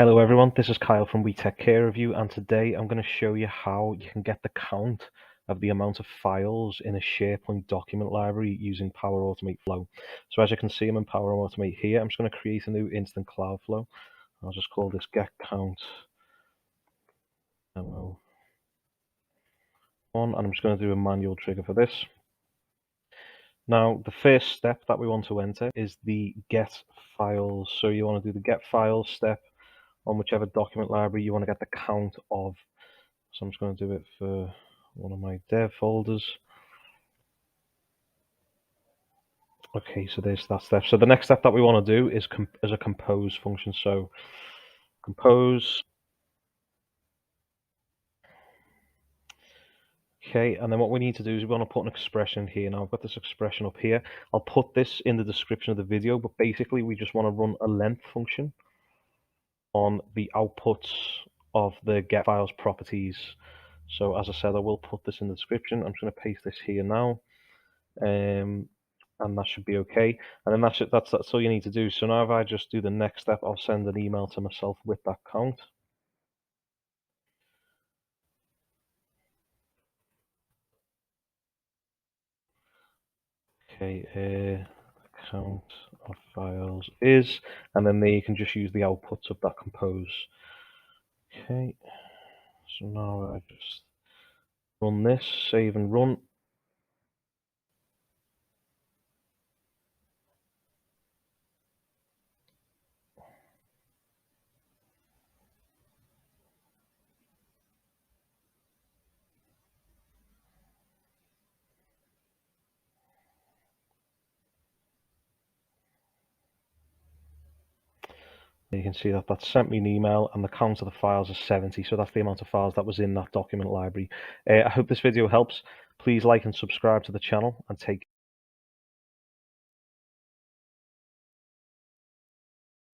Hello everyone, this is Kyle from WeTechCareOfYou, and today I'm going to show you how you can get the count of the amount of files in a SharePoint Document Library using Power Automate Flow. So as you can see, I'm in Power Automate here. I'm just going to create a new instant Cloudflow. I'll just call this get count demo 1, and I'm just going to do a manual trigger for this. Now, the first step that we want to enter is the get files. So you want to do the get files step on whichever document library you want to get the count of. So I'm just going to do it for one of my dev folders. Okay, so there's that step. So the next step that we want to do is a compose function. So compose. Okay, and then what we need to do is we want to put an expression here. Now I've got this expression up here. I'll put this in the description of the video, but basically we just want to run a length function on the outputs of the get files properties. So as I said, I will put this in the description. I'm just going to paste this here now, and that should be okay. And then that's all you need to do. So now if I just do the next step, I'll send an email to myself with that count. Okay, count of files is, and then there you can just use the outputs of that compose. Okay, so now I just run this, save and run. You can see that sent me an email, and the count of the files is 70. So that's the amount of files that was in that document library. I hope this video helps. Please like and subscribe to the channel, and take